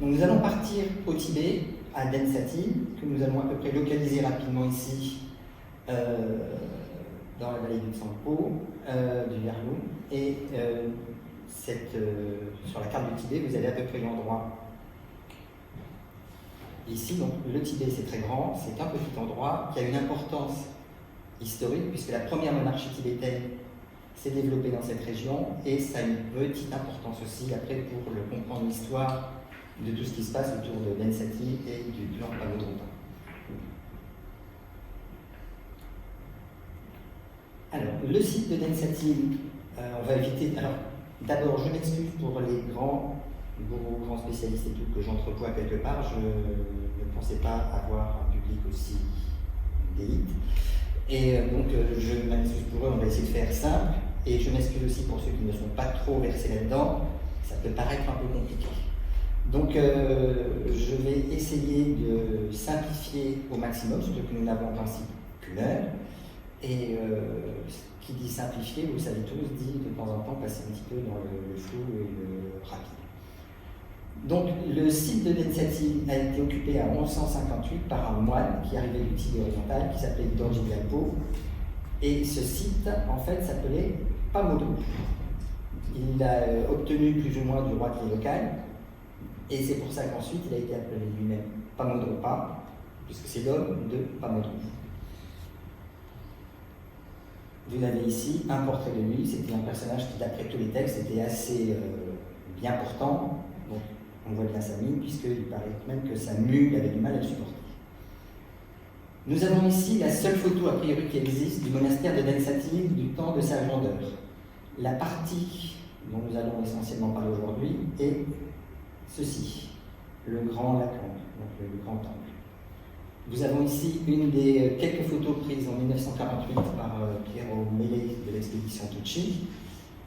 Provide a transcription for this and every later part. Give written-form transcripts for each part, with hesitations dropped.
Donc nous allons partir au Tibet, à Densati, que nous allons à peu près localiser rapidement ici, dans la vallée du Tsangpo, du Yarlung. Et sur la carte du Tibet, vous avez à peu près l'endroit. Ici, donc, le Tibet, c'est très grand, c'est un petit endroit qui a une importance historique, puisque la première monarchie tibétaine s'est développée dans cette région, et ça a une petite importance aussi, après, pour comprendre l'histoire de tout ce qui se passe autour de Densati et du clan Pamodronpa. Alors, le site de Densati, on va éviter. Alors, d'abord, je m'excuse pour les grands spécialistes et tout que j'entrevois quelque part. Je ne pensais pas avoir un public aussi d'élite. Et donc, je m'excuse pour eux, on va essayer de faire simple. Et je m'excuse aussi pour ceux qui ne sont pas trop versés là-dedans. Ça peut paraître un peu compliqué. Donc, je vais essayer de simplifier au maximum, surtout que nous n'avons en principe qu'une heure. Et qui dit simplifier, vous le savez tous, dit de temps en temps passer un petit peu dans le flou et le rapide. Donc, le site de Densati a été occupé en 1158 par un moine qui arrivait du Tibet oriental, qui s'appelait Dorji Gyalpo. Et ce site, en fait, s'appelait Pamodro. Il a obtenu plus ou moins du roi qui est local. Et c'est pour ça qu'ensuite, il a été appelé lui-même Pamodronpa, puisque c'est l'homme de Pamodro. Vous avez ici un portrait de lui. C'était un personnage qui, d'après tous les textes, était assez bien portant. Donc, on voit bien sa mine, puisqu'il paraît même que sa mule avait du mal à le supporter. Nous avons ici la seule photo, a priori, qui existe du monastère de Densati du temps de sa grandeur. La partie dont nous allons essentiellement parler aujourd'hui est ceci, le grand lac, donc le grand temple. Nous avons ici une des quelques photos prises en 1948 par Piero Mele de l'expédition Tucci.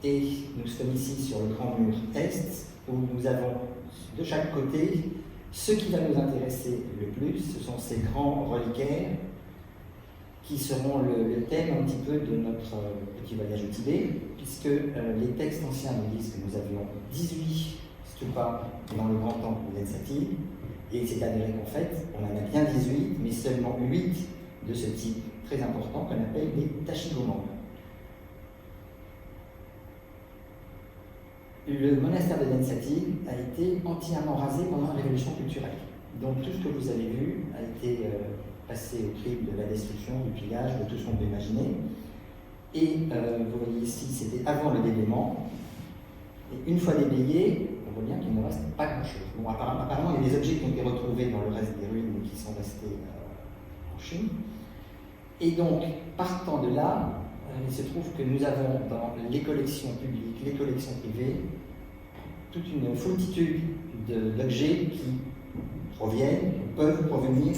Et nous sommes ici sur le grand mur est, où nous avons de chaque côté ce qui va nous intéresser le plus. Ce sont ces grands reliquaires qui seront le thème un petit peu de notre petit voyage au Tibet, puisque les textes anciens nous disent que nous avions 18 stupas dans le grand temple de Densati. Et il s'est avéré qu'en fait, on en a bien 18, mais seulement 8 de ce type très important qu'on appelle les Tashigomans. Le monastère de Densati a été entièrement rasé pendant la révolution culturelle. Donc tout ce que vous avez vu a été passé au crible de la destruction, du pillage, de tout ce qu'on peut imaginer. Et vous voyez ici, c'était avant le déblayement. Et une fois déblayé, on voit bien qu'il ne reste pas grand-chose. Bon, apparemment, il y a des objets qui ont été retrouvés dans le reste des ruines, mais qui sont restés en Chine. Et donc, partant de là, il se trouve que nous avons dans les collections publiques, les collections privées, toute une foultitude d'objets qui peuvent provenir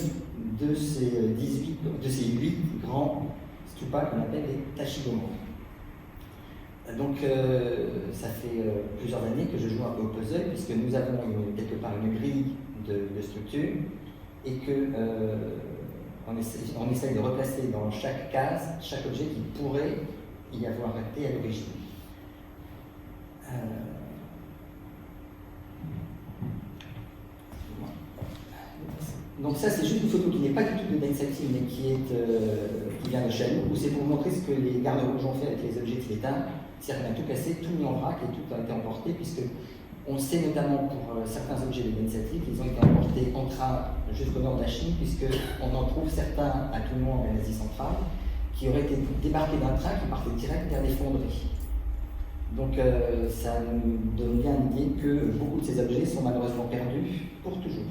de ces 8 grands stupas qu'on appelle les Tashigomans. Donc, ça fait plusieurs années que je joue un peu au puzzle, puisque nous avons quelque part une grille de structure, et que on essaie de replacer dans chaque case, chaque objet qui pourrait y avoir été à l'origine. Donc ça, c'est juste une photo qui n'est pas du tout de Densati, mais qui vient de chez nous, où c'est pour montrer ce que les gardes rouges ont fait avec les objets tibétains. C'est-à-dire qu'on a tout cassé, tout mis en vrac et tout a été emporté, puisque on sait notamment pour certains objets de Densati qu'ils ont été emportés en train jusqu'au nord de la Chine, puisqu'on en trouve certains à Toulon en Asie centrale, qui auraient été débarqués d'un train qui partait direct vers des fonderies. Donc ça nous donne bien l'idée que beaucoup de ces objets sont malheureusement perdus pour toujours.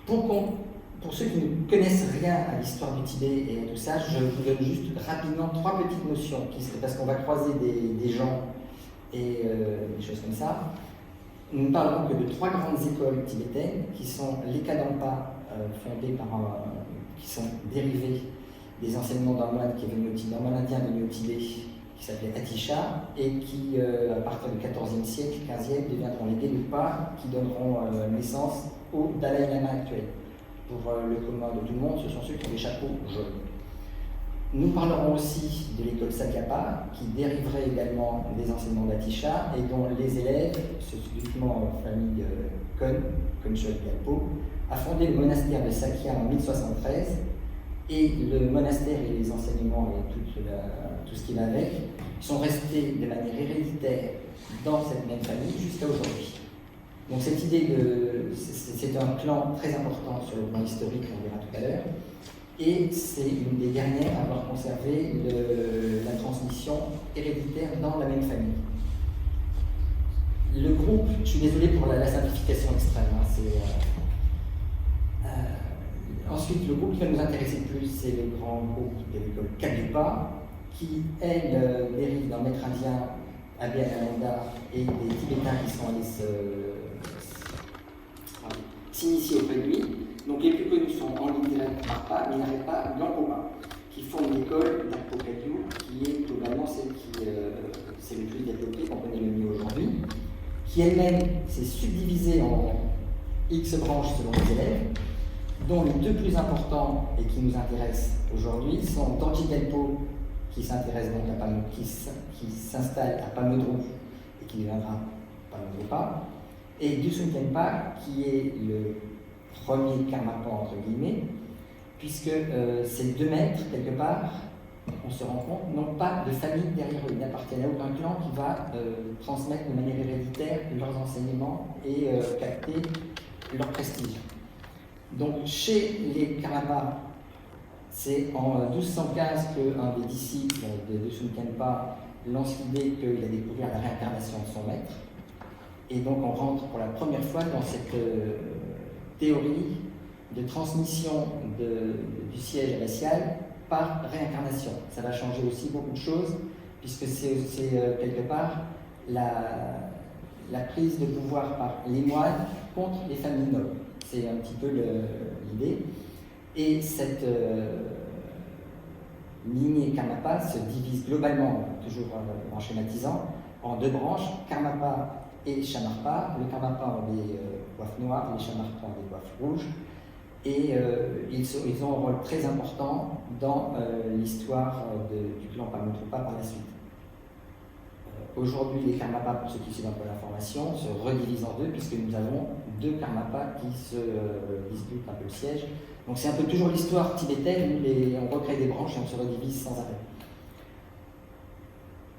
Pour ceux qui ne connaissent rien à l'histoire du Tibet et à tout ça, je vous donne juste rapidement 3 petites notions, parce qu'on va croiser des gens et des choses comme ça. Nous ne parlerons que de 3 grandes écoles tibétaines qui sont les Kadampa, fondées qui sont dérivées des enseignements d'un moine qui est venu d'un moine indien venu au Tibet, qui s'appelait Atisha, et qui, à partir du XIVe siècle, XVe, deviendront les Gelugpa, qui donneront naissance au Dalai Lama actuel. Pour le commun de tout le monde, ce sont ceux qui ont des chapeaux jaunes. Nous parlerons aussi de l'école Sakapa, qui dériverait également des enseignements d'Atisha et dont les élèves, spécifiquement famille Khonchol Gyalpo, a fondé le monastère de Sakya en 1073, et le monastère et les enseignements et tout ce qui va avec sont restés de manière héréditaire dans cette même famille jusqu'à aujourd'hui. Donc cette idée c'est un clan très important sur le plan historique, on verra tout à l'heure, et c'est une des dernières à avoir conservé la transmission héréditaire dans la même famille. Le groupe, je suis désolé pour la simplification extrême, ensuite, le groupe qui va nous intéresser le plus, c'est le grand groupe de l'école Kadrupa, qui, elle, dérive d'un maître indien, Abhayananda, et des Tibétains qui sont allés s'initier auprès de lui. Donc les plus connus sont en ligne directe Marpa, Milarepa, Gampopa, qui font une école d'Akpo Kagyu, qui est globalement celle qui c'est le plus développée, qu'on connaît le mieux aujourd'hui, qui elle-même s'est subdivisée en X branches selon les élèves, dont les deux plus importants et qui nous intéressent aujourd'hui sont Dorji Gyalpo, qui s'intéresse donc à qui s'installe à Pamodrou et qui deviendra Pamodrupa, et Dusun Khenpa, qui est le premier Karmapa entre guillemets, puisque ces deux maîtres, quelque part, on se rend compte, n'ont pas de famille derrière eux, ils n'appartiennent à aucun clan qui va transmettre de manière héréditaire leurs enseignements et capter leur prestige. Donc chez les Karmapa, c'est en 1215 qu'un des disciples de Dusun Khenpa lance l'idée qu'il a découvert la réincarnation de son maître. Et donc on rentre pour la première fois dans cette théorie de transmission du siège abbatial par réincarnation. Ça va changer aussi beaucoup de choses, puisque c'est quelque part la prise de pouvoir par les moines contre les familles nobles. C'est un petit peu l'idée. Et cette lignée Karmapa se divise globalement, toujours en schématisant, en deux branches, Karmapa et Shamarpa. Le Karmapa ont des coiffes noires, les Shamarpa ont des coiffes rouges, et ils ont un rôle très important dans l'histoire du clan Pamodrupa par la suite. Aujourd'hui, les Karmapa, pour ceux qui suivent un peu l'information, se redivisent en deux, puisque nous avons deux Karmapa qui se disputent un peu le siège. Donc c'est un peu toujours l'histoire tibétaine où on recrée des branches et on se redivise sans arrêt.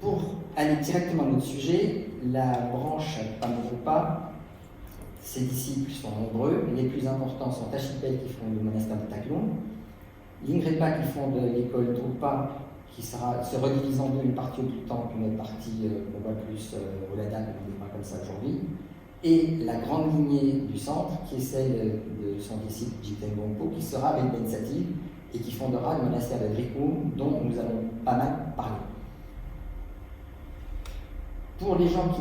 Pour aller directement à notre sujet, la branche Pamodrupa, ses disciples sont nombreux. Les plus importants sont Tachipel qui fonde le monastère de Taklong, Lingrepa qui fonde l'école Drupa, qui se redivise en deux, une partie au Bhoutan, une autre partie qu'on voit plus au Ladakh, on ne dit pas comme ça aujourd'hui, et la grande lignée du centre, qui est celle de son disciple Jiten Gongpo, qui sera avec Ben Sativ et qui fondera le monastère de Drikum, dont nous allons pas mal parler. Pour les gens qui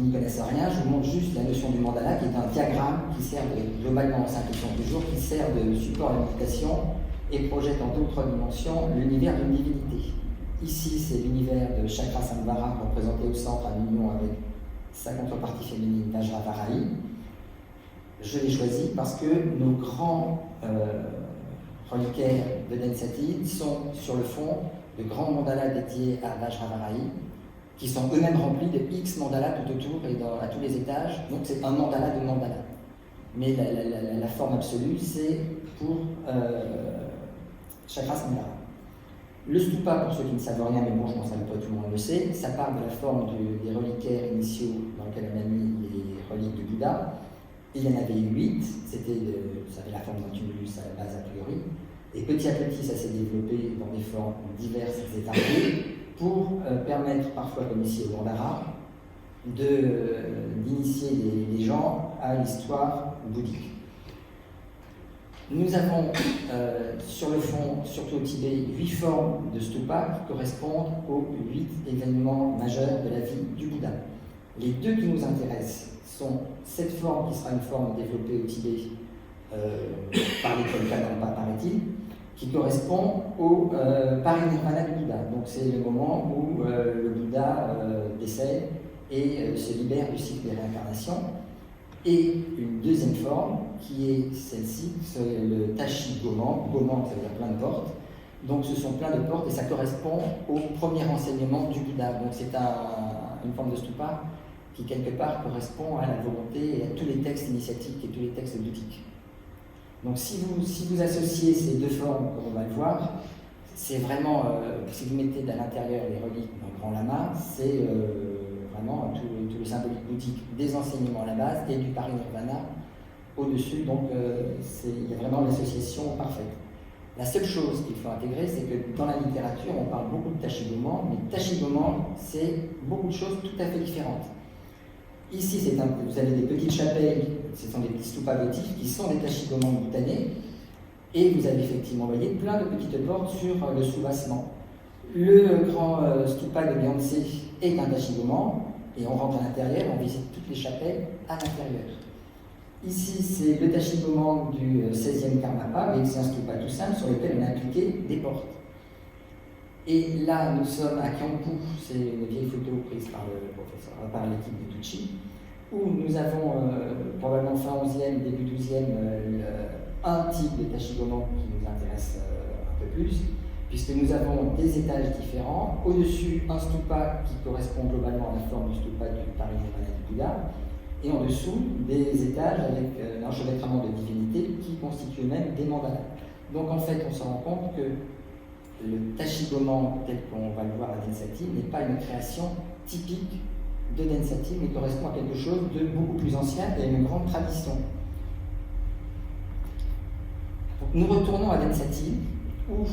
n'y connaissent rien, je vous montre juste la notion du mandala, qui est un diagramme qui sert globalement en simplifiant du jour, qui sert de support à la méditation et projette en d'autres dimensions l'univers d'une divinité. Ici, c'est l'univers de Chakra Samvara, représenté au centre à l'union avec sa contrepartie féminine Vajravarahi. Je l'ai choisi parce que nos grands reliquaires de Densati sont sur le fond de grands mandalas dédiés à Vajravarahi, qui sont eux-mêmes remplis de X mandalas tout autour et à tous les étages. Donc c'est un mandala de mandala. Mais la forme absolue, c'est pour Chakra Samvara. Le stupa, pour ceux qui ne savent rien, mais bon, je pense que tout le monde le sait, ça part de la forme des reliquaires initiaux dans lesquels on a mis les reliques du Bouddha. Il y en avait 8, ça avait la forme d'un tumulus à la base a priori, et petit à petit ça s'est développé dans des formes diverses et étardées pour permettre parfois, comme ici au Gandhara, d'initier les gens à l'histoire bouddhique. Nous avons sur le fond, surtout au Tibet, 8 formes de stupa qui correspondent aux 8 événements majeurs de la vie du Bouddha. Les deux qui nous intéressent sont cette forme qui sera une forme développée au Tibet par l'école Kadampa, paraît-il, qui correspond au parinirvana du Bouddha. Donc c'est le moment où le Bouddha décède et se libère du cycle des réincarnations. Et une deuxième forme, qui est celle-ci, c'est le Tashi Goman. Goman, ça veut dire plein de portes, Donc ce sont plein de portes et ça correspond au premier enseignement du Bouddha. Donc c'est une forme de stupa qui quelque part correspond à la volonté et à tous les textes initiatiques et tous les textes bouddhiques. Donc si vous associez ces deux formes, comme on va le voir, c'est vraiment, si vous mettez à l'intérieur les reliques d'un grand lama, c'est vraiment tout le symbolique bouddhique des enseignements à la base et du parinirvana au-dessus. Donc il y a vraiment l'association parfaite. La seule chose qu'il faut intégrer, c'est que dans la littérature, on parle beaucoup de Tachigoman, mais Tachigoman, c'est beaucoup de choses tout à fait différentes. Ici, vous avez des petites chapelles, ce sont des petits stupas votifs qui sont des Tachigoman bhoutanais, et vous avez effectivement, vous voyez, plein de petites portes sur le soubassement. Le grand stupa de Gyantse est un Tachigoman, et on rentre à l'intérieur, on visite toutes les chapelles à l'intérieur. Ici, c'est le Tachigoman du 16e Karmapa, mais c'est un stupa tout simple sur lequel on a appliqué des portes. Et là, nous sommes à Kiampu, c'est une vieille photo prise par l'équipe de Tucci, où nous avons probablement fin 11e, début 12e, un type de Tachigoman qui nous intéresse un peu plus, puisque nous avons des étages différents. Au-dessus, un stupa qui correspond globalement à la forme du stupa du parinirvana du Bouddha, et en dessous, des étages avec l'enchevêtrement de divinités qui constituent eux-mêmes des mandalas. Donc en fait, on se rend compte que le Tachigoman, tel qu'on va le voir à Densati, n'est pas une création typique de Densati, mais correspond à quelque chose de beaucoup plus ancien et à une grande tradition. Donc, nous retournons à Densati, où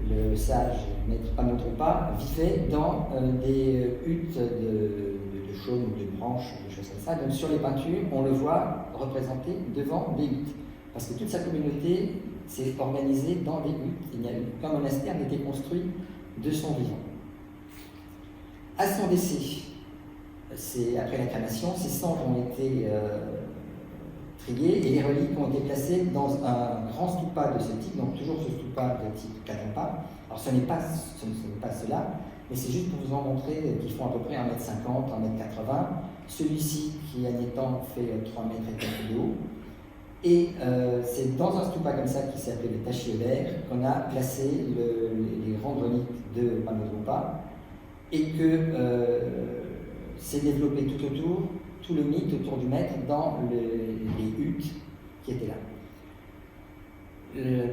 le sage maître Pamodropa vivait dans des huttes de chaume ou de branches, des choses comme ça. Donc sur les peintures, on le voit représenté devant des huttes. Parce que toute sa communauté s'est organisée dans des huttes. Il n'y a eu aucun monastère n'était construit de son vivant. À son décès, après la crémation, ses cendres ont été triées et les reliques ont été placées dans un grand stupa de ce type, donc toujours ce stupa de type Kadampa. Alors ce n'est pas cela, mais c'est juste pour vous en montrer qu'ils font à peu près 1,50 m, 1,80 m. Celui-ci, qui à Nietan fait 3 m et quelques de haut. Et c'est dans un stupa comme ça, qui s'appelait le Tachiodère, qu'on a placé les grandes reliques de Pamodropa, et que s'est développé tout autour, tout le mythe autour du maître dans les huttes qui étaient là.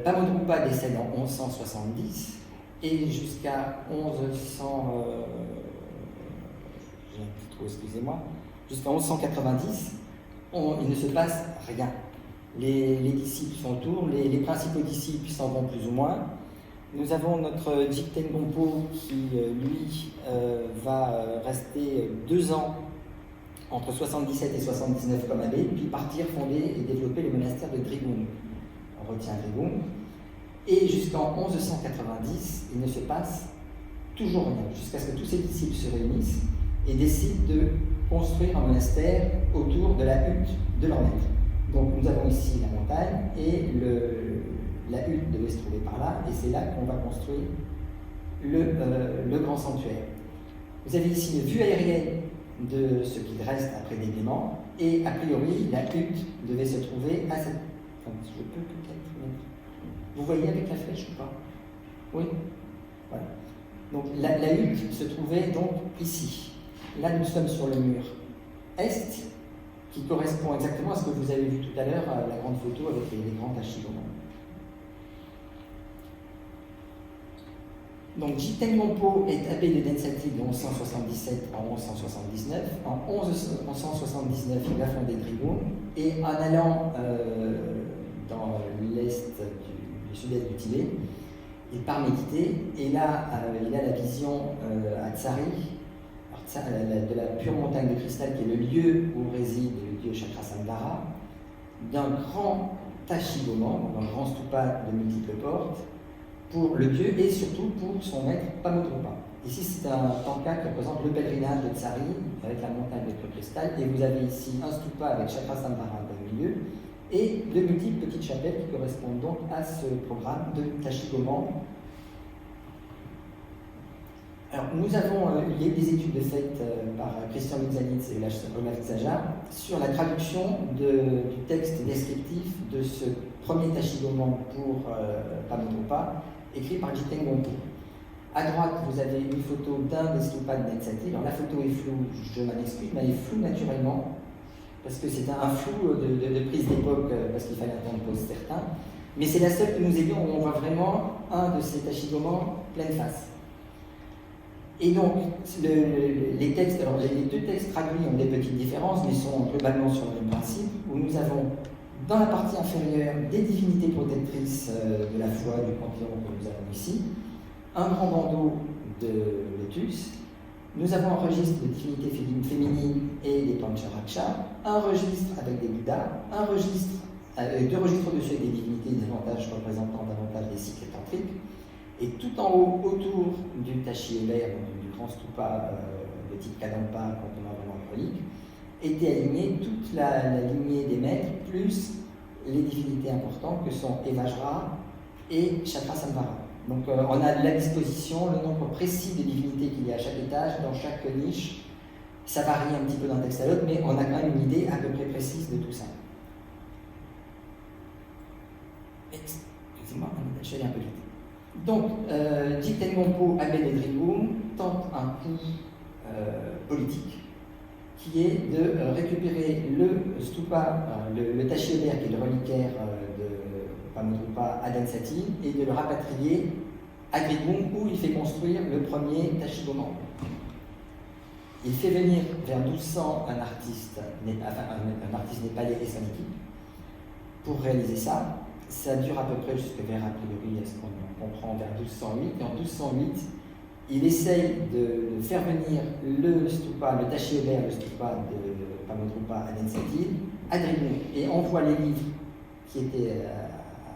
Pamodropa décède en 1170, et jusqu'à 1100, excusez-moi, jusqu'à 1190, il ne se passe rien. Les disciples sont autour, les principaux disciples s'en vont plus ou moins. Nous avons notre Jigten Gompo qui, lui, va rester 2 ans entre 77 et 79 comme abbé, puis partir fonder et développer le monastère de Drigung. On retient Drigung. Et jusqu'en 1190, il ne se passe toujours rien, jusqu'à ce que tous ses disciples se réunissent et décident de construire un monastère autour de la hutte de leur maître. Donc nous avons ici la montagne et la hutte devait se trouver par là, et c'est là qu'on va construire le grand sanctuaire. Vous avez ici une vue aérienne de ce qu'il reste après l'élément, et a priori la hutte devait se trouver à cette... Enfin, je peux peut-être mettre... Vous voyez avec la flèche ou pas? Oui. Voilà. Donc la hutte se trouvait donc ici. Là nous sommes sur le mur est, qui correspond exactement à ce que vous avez vu tout à l'heure, la grande photo avec les grands Tachigoman. Donc Jigten Gompo est abbé de Densati de 1177 à 1179. En 1179, il va fonder Drigung, et en allant dans l'est du sud-est du Tibet, il part méditer, et là il a la vision à Tsari, de la pure montagne de cristal, qui est le lieu où réside le dieu Chakrasambhara, d'un grand Tachigoman, d'un grand stupa de multiples portes, pour le dieu et surtout pour son maître Pamodropa. Ici, c'est un tanka qui représente le pèlerinage de Tsari avec la montagne de pur cristal, et vous avez ici un stupa avec Chakrasambhara dans le milieu et de multiples petites chapelles qui correspondent donc à ce programme de Tachigoman. Alors, nous avons eu des études de faites par Christian Lutzanitz et Olaf Zajar sur la traduction du texte descriptif de ce premier tâchigoma pour Pamodrupa, écrit par Jiten Gompo. À droite, vous avez une photo d'un des stupas de Netsati. Alors la photo est floue, je m'en excuse, mais elle est floue naturellement, parce que c'est un flou de prise d'époque, parce qu'il fallait un temps de pause certain. Mais c'est la seule que nous ayons où on voit vraiment un de ces tâchigomans pleine face. Et donc, les textes, alors les deux textes traduits ont des petites différences, mais sont globalement sur le même principe, où nous avons dans la partie inférieure des divinités protectrices de la foi du panthéon que nous avons ici, un grand bandeau de lotus, nous avons un registre de divinités féminines et des pancharaksha, un registre avec des Bouddhas, deux registres au-dessus avec des divinités davantage représentant davantage des cycles tantriques, et tout en haut, autour du Tachi-Hébert, donc du grand stupa de type Kadampa, quand on a vraiment chronique, était alignée toute la lignée des maîtres, plus les divinités importantes que sont Evajra et Chakrasamvara. Donc on a à la disposition le nombre précis de divinités qu'il y a à chaque étage, dans chaque niche. Ça varie un petit peu d'un texte à l'autre, mais on a quand même une idée à peu près précise de tout ça. Excusez-moi, je vais aller un peu vite. Donc, Jiten Gompo, abbé de Drigum, tente un coup politique, qui est de récupérer le stupa, le Tachi-Hébert, qui est le reliquaire de Pamodrupa à Densati, et de le rapatrier à Drigum, où il fait construire le premier tâchigoma. Il fait venir vers 1200 un artiste népalais et son équipe pour réaliser ça. Ça dure à peu près jusqu'à vers, a priori, est-ce qu'on comprend, vers 1208. Et en 1208, il essaye de faire venir le stupa, le Tachi-Hébert, le stupa de Pamodrupa à Densati, à Drigum, et envoie les livres qui étaient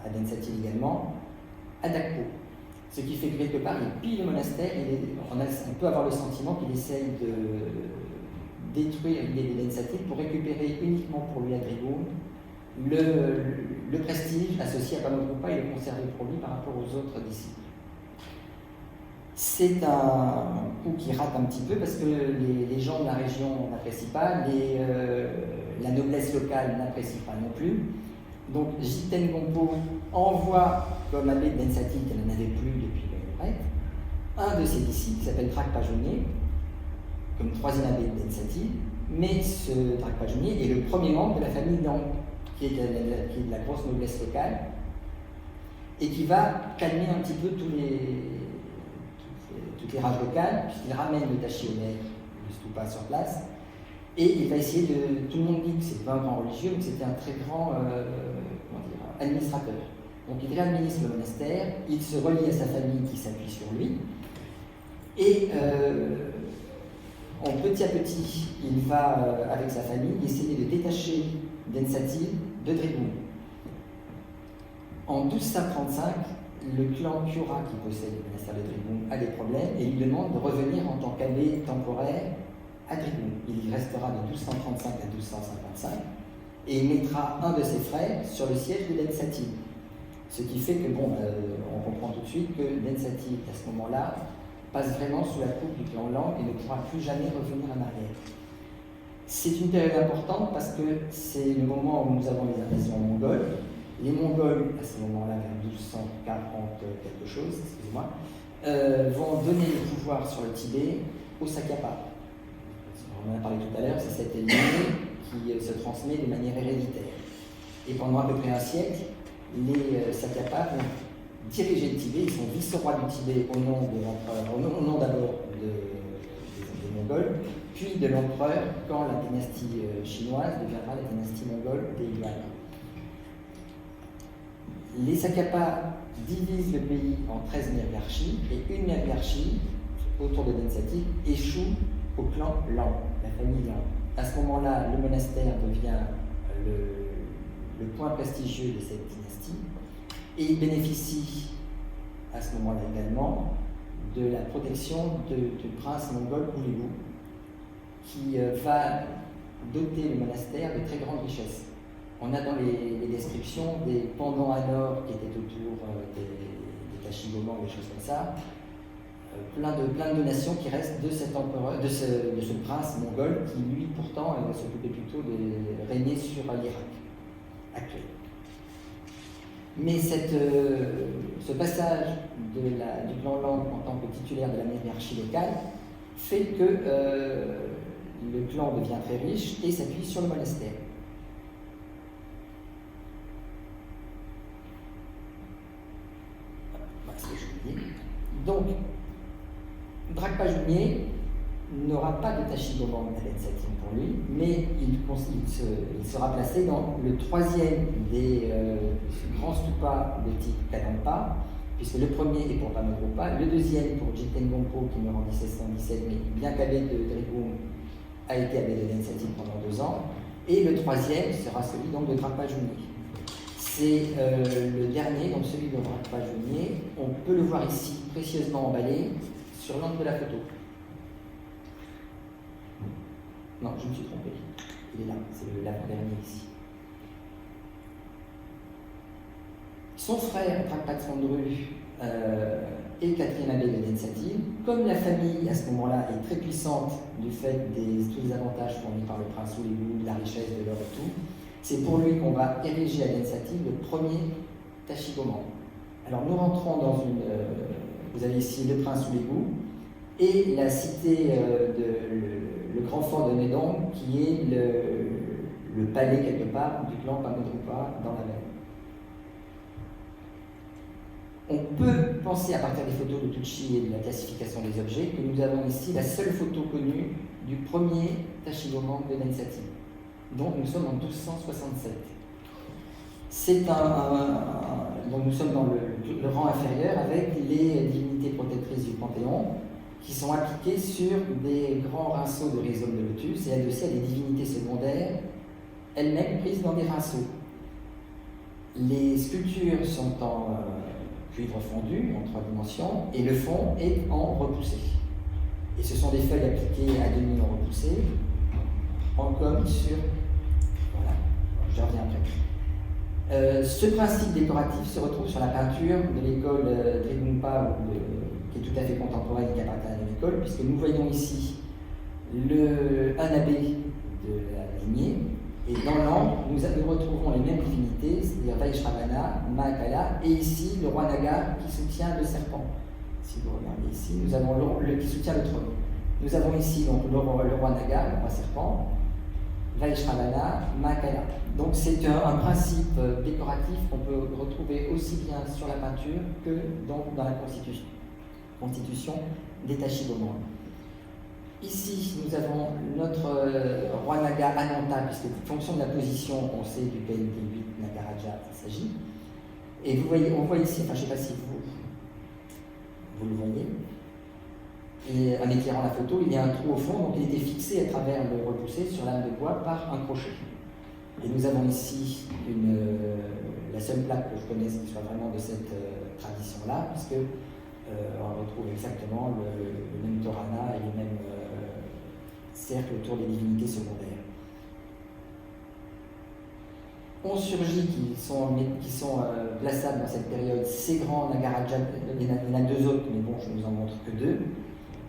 à Densati également, à Dakpo. Ce qui fait que quelque part, il pille le monastère, on peut avoir le sentiment qu'il essaye de détruire l'idée de Densati pour récupérer uniquement pour lui à Drigum le prestige associé à Pamodrupa et le conserver pour lui par rapport aux autres disciples. C'est un coup qui rate un petit peu parce que les gens de la région n'apprécient pas, la noblesse locale n'apprécie pas non plus. Donc Jiten Gompo envoie, comme abbé de Densati, qu'elle n'en avait plus depuis le prêtre, un de ses disciples qui s'appelle Drakpa Jogné, comme troisième abbé de Densati, mais ce Drakpa Jogné est le premier membre de la famille Dang, qui est de la grosse noblesse locale, et qui va calmer un petit peu toutes les rages locales, puisqu'il ramène le Tachi-Hébert, le stupa sur place, et il va essayer de... Tout le monde dit que c'est pas un grand religieux, mais que c'était un très grand administrateur. Donc il réadministre le monastère, il se relie à sa famille qui s'appuie sur lui, et petit à petit, il va, avec sa famille, essayer de détacher Densati de Drigum. En 1235, le clan Kyura, qui possède le monastère de Drigum, a des problèmes et lui demande de revenir en tant qu'abbé temporaire à Drigum. Il y restera de 1235 à 1255 et il mettra un de ses frères sur le siège de Densati. Ce qui fait que, on comprend tout de suite que Densati, à ce moment-là, passe vraiment sous la coupe du clan Lang et ne pourra plus jamais revenir en arrière. C'est une période importante parce que c'est le moment où nous avons les invasions mongoles. Les Mongols, à ce moment-là, vers 1240 quelque chose, excusez-moi, vont donner le pouvoir sur le Tibet aux Sakyapa. On en a parlé tout à l'heure, c'est cette lignée qui se transmet de manière héréditaire. Et pendant à peu près un siècle, les Sakyapa vont diriger le Tibet, ils sont vice-rois du Tibet au nom de l'empereur, au nom d'abord des Mongols, puis de l'empereur quand la dynastie chinoise deviendra la dynastie mongole des Yuan. Les Sakyapa divisent le pays en 13 mergarchies et une mergarchie autour de Densati échoue au clan Lang, la famille Lang. À ce moment-là, le monastère devient le point prestigieux de cette dynastie et il bénéficie à ce moment-là également de la protection du prince mongol Ulugh qui va doter le monastère de très grandes richesses. On a dans les descriptions des pendants à or qui étaient autour des tachigomans, des choses comme ça, plein de donations qui restent de cet empereur, de ce prince mongol qui, lui, pourtant, s'occupait plutôt de régner sur l'Irak actuel. Mais ce passage du clan Lang en tant que titulaire de la monarchie locale fait que le clan devient très riche et s'appuie sur le monastère. Donc, Dragpa Junier n'aura pas de Tachigoman à l'Ensatim pour lui, mais il sera placé dans le troisième des grands stupas de type Kadampa, puisque le premier est pour Pamagrupa, le deuxième pour Jiten Gompo qui meurt en 1717, mais bien qu'abbé de Drigum a été abbé de l'Ensatim pendant 2 ans, et le troisième sera celui donc de Dragpa Junier. C'est le dernier, donc celui de Dragpa Junier. On peut le voir ici, précieusement emballé, sur l'angle de la photo. Non, je me suis trompé. Il est là, c'est l'avant-dernier ici. Son frère, Dragpa Tsandru, est quatrième abbé de l'Ensatim. Comme la famille, à ce moment-là, est très puissante du fait de tous les avantages fournis par le prince Oulégou, la richesse de l'or et tout, c'est pour lui qu'on va ériger à l'Ensatim le premier Tachigoman. Alors nous rentrons dans une... vous avez ici le prince Oulégou et la cité le grand fort de Nedong qui est le palais quelque part du clan Pamagrupa dans la mer. On peut penser à partir des photos de Tucci et de la classification des objets que nous avons ici la seule photo connue du premier Tachigoman de l'Ensatim. Donc nous sommes en 1267. Donc nous sommes dans le rang inférieur avec les divinités protectrices du Panthéon qui sont appliquées sur des grands rinceaux de rhizome de lotus et là-dessus il y a des divinités secondaires elles-mêmes prises dans des rinceaux. Les sculptures sont en cuivre fondu en 3 dimensions et le fond est en repoussé. Et ce sont des feuilles appliquées à demi en repoussé en gomme sur... Voilà, je reviens après. Ce principe décoratif se retrouve sur la peinture de l'école Drigumpa, qui est tout à fait contemporaine et qui appartient à l'école, puisque nous voyons ici un abbé de la lignée, et dans l'angle, nous retrouvons les mêmes divinités, c'est-à-dire Vaishravana, Mahakala, et ici le roi Naga qui soutient le serpent. Si vous regardez ici, nous avons qui soutient le trône. Nous avons ici donc le roi Naga, le roi serpent, Vaishravana, Mahakala. Donc c'est un principe décoratif qu'on peut retrouver aussi bien sur la peinture que dans la constitution des Tachigoman. Ici, nous avons notre roi Naga Ananta, puisque en fonction de la position, on sait duquel des 8 Nagaraja il s'agit. Et vous voyez, on voit ici, enfin je ne sais pas si vous le voyez, et en éclairant la photo, il y a un trou au fond, donc il était fixé à travers le repoussé sur lame de bois par un crochet. Et nous avons ici la seule plaque que je connaisse qui soit vraiment de cette tradition-là, puisque on retrouve exactement le même Torana et les mêmes cercles autour des divinités secondaires. 11 surgis qui sont plaçables dans cette période, ces grands Nagaraja, il y en a 2 autres, mais bon, je ne vous en montre que 2.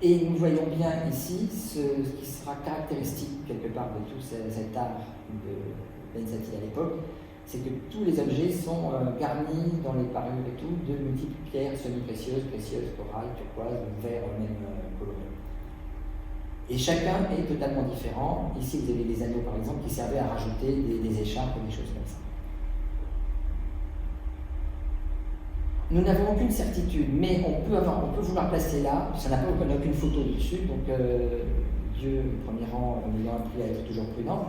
Et nous voyons bien ici ce qui sera caractéristique quelque part de tout cet art de l'Ensatim à l'époque, c'est que tous les objets sont garnis dans les parures et tout de multiples pierres semi-précieuses, précieuses, corail, turquoise, vert même coloré. Et chacun est totalement différent. Ici, vous avez des anneaux par exemple qui servaient à rajouter des écharpes ou des choses comme ça. Nous n'avons aucune certitude, mais on peut vouloir placer là, ça n'a aucune photo dessus, donc Dieu, au premier rang, m'ayant appris à être toujours prudent.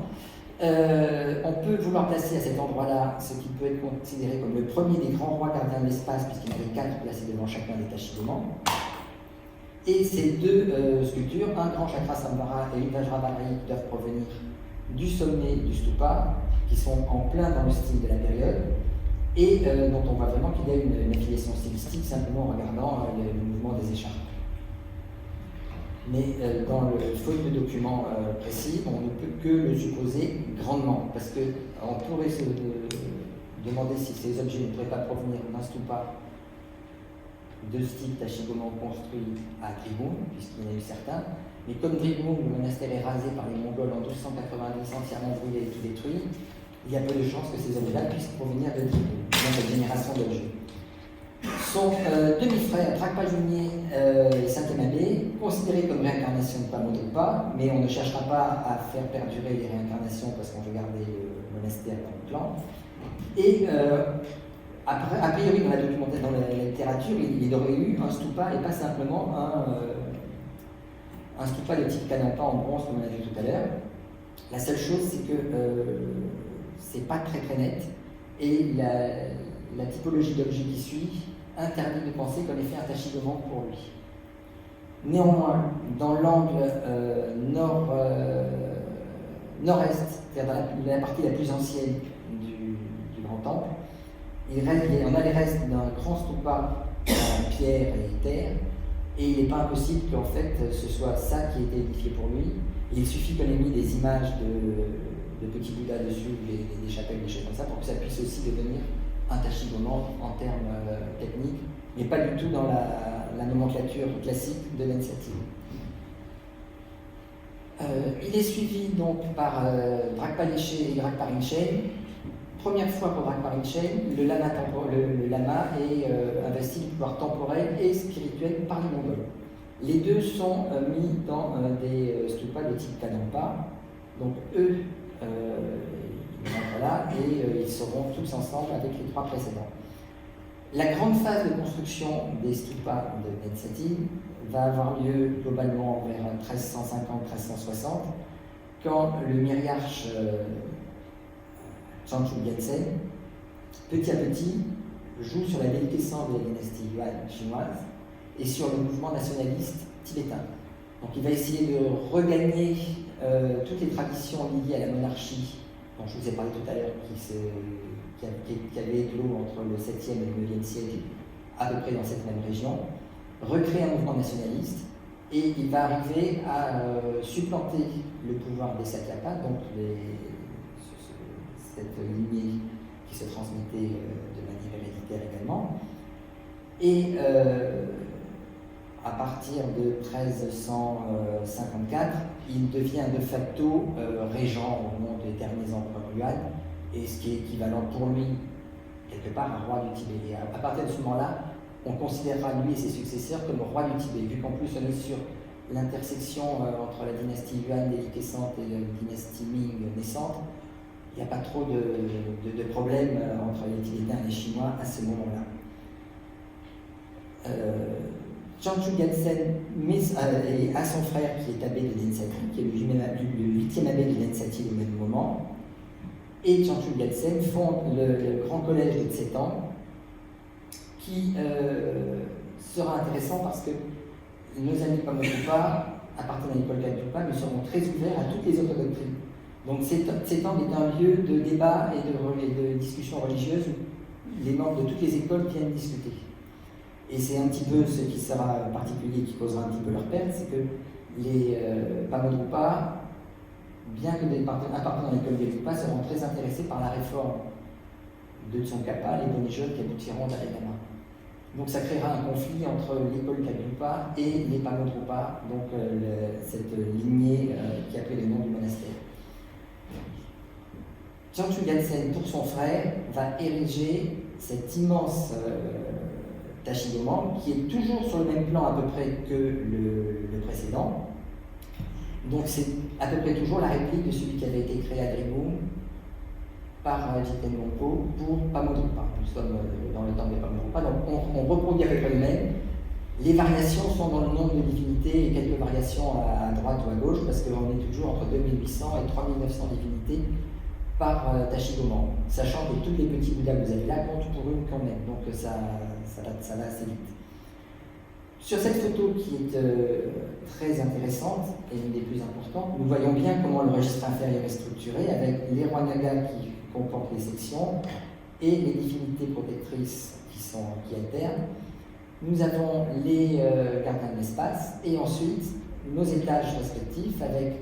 On peut vouloir placer à cet endroit-là ce qui peut être considéré comme le premier des grands rois gardiens de l'espace, puisqu'il y en avait 4 placés devant chacun des Tachigoman. Et ces 2 sculptures, un grand Chakrasambhara et une Vajravari, qui doivent provenir du sommet du stupa, qui sont en plein dans le style de la période, et dont on voit vraiment qu'il y a une affiliation stylistique simplement en regardant le mouvement des écharpes. Mais dans le faute de documents précis, on ne peut que le supposer grandement, parce qu'on pourrait se demander si ces objets ne pourraient pas provenir d'un stupa de style Tashigomon construits à Drigoun, puisqu'il y en a eu certains. Mais comme Drigoun, le monastère est rasé par les Mongols en 1290, entièrement brûlé et tout détruit, il y a peu de chances que ces objets-là puissent provenir de Drigoun, dans cette génération d'objets. Son demi-frère, Dragpa Junier et Saint-Aimabé, considérés comme réincarnation de Pamodrupa, mais on ne cherchera pas à faire perdurer les réincarnations parce qu'on veut garder le monastère dans le clan. Et a priori, dans la littérature, il aurait eu un stupa et pas simplement un stupa de type Kadampa en bronze, comme on a vu tout à l'heure. La seule chose, c'est que c'est pas très très net, et la typologie d'objet qui suit interdit de penser qu'on ait fait un tachigomon pour lui. Néanmoins, dans l'angle nord-est, c'est-à-dire dans la partie la plus ancienne du grand temple, on a les restes d'un grand stupa en pierre et terre, et il n'est pas impossible qu'en fait ce soit ça qui ait été édifié pour lui. Il suffit qu'on ait mis des images de petits bouddhas dessus, des chapelles, des choses comme ça, pour que ça puisse aussi devenir un tachigomon en termes techniques, mais pas du tout dans la nomenclature classique de l'Ensati. Il est suivi donc par Dragpa Leshe et Dragpa Rinchen. Première fois pour Dragpa Rinchen, le lama est investi du pouvoir temporel et spirituel par les Mongols. Les deux sont mis dans des stupas de type Kadampa. Donc eux, voilà, et ils seront tous ensemble avec les trois précédents. La grande phase de construction des stupas de Ensati va avoir lieu globalement vers 1350-1360, quand le myriarche Chanchu Gyatsen, petit à petit, joue sur la déliquescence de la dynastie Yuan chinoise et sur le mouvement nationaliste tibétain. Donc il va essayer de regagner toutes les traditions liées à la monarchie dont je vous ai parlé tout à l'heure, qui avait éclos entre le 7e et le 9e siècle, à peu près dans cette même région, recréer un mouvement nationaliste, et il va arriver à supplanter le pouvoir des Sakyapa, donc cette lignée qui se transmettait de manière héréditaire également. Et à partir de 1354, il devient de facto régent au nom des derniers empereurs Yuan, et ce qui est équivalent pour lui, quelque part, à roi du Tibet. Et à partir de ce moment-là, on considérera lui et ses successeurs comme roi du Tibet, vu qu'en plus on est sur l'intersection entre la dynastie Yuan déliquescente et la dynastie Ming naissante. Il n'y a pas trop de problèmes entre les Tibétains et les Chinois à ce moment-là. Chanchu Gyatsen a son frère qui est abbé de Densati, qui est le 8e abbé de Densati au même moment, et Chanchu Gyatsen fonde le grand collège de Tsetan, qui sera intéressant parce que nos amis Pamodrupa, appartenant à l'école Kadampa, nous seront très ouverts à toutes les autres doctrines. Donc Tsetan est un lieu de débat et de discussion religieuse où les membres de toutes les écoles viennent discuter. Et c'est un petit peu ce qui sera particulier, qui causera un petit peu leur perte, c'est que les Pamodrupa, bien que appartenant à l'école Kadampa, seront très intéressés par la réforme de Tsongkhapa, les bonnets jaunes qui aboutiront à Dalai Lama. Donc ça créera un conflit entre l'école Kadampa et les Pamodrupa, donc cette lignée qui a pris le nom du monastère. Chanchu Gyatsen, pour son frère, va ériger cet immense tachigomon qui est toujours sur le même plan à peu près que le précédent. Donc c'est à peu près toujours la réplique de celui qui avait été créé à Drigoun par Jiten Longpo pour Pamodrupa. Nous sommes dans le temps des Pamodrupa, donc on reproduit à peu près le même. Les variations sont dans le nombre de divinités et quelques variations à droite ou à gauche, parce qu'on est toujours entre 2800 et 3900 divinités par tachigomon, sachant que tous les petits bouddhas que vous avez là comptent pour une quand même, donc ça va assez vite. Sur cette photo qui est très intéressante et une des plus importantes, nous voyons bien comment le registre inférieur est structuré avec les rois nagas qui comportent les sections et les divinités protectrices qui alternent. Nous avons les gardiens de l'espace et ensuite nos étages respectifs avec,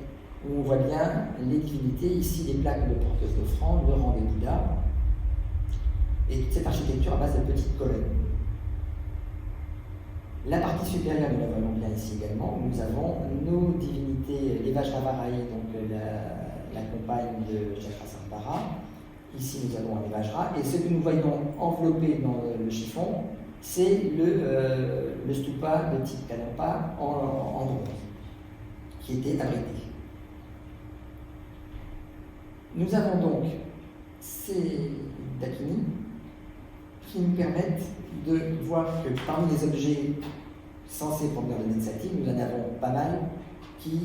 où on voit bien les divinités, ici les plaques de porteuses d'offrandes, le rang des Bouddhas, et toute cette architecture à base de petites colonnes. La partie supérieure, nous la voyons bien ici également, nous avons nos divinités, les Vajravarahi, donc la compagne de Jagrasambhara. Ici, nous avons un Vajra, et ce que nous voyons enveloppé dans le chiffon, c'est le stupa de type Kadampa en bronze, qui était abrité. Nous avons donc ces dakini qui nous permettent de voir que parmi les objets censés provenir de Nensati, nous en avons pas mal qui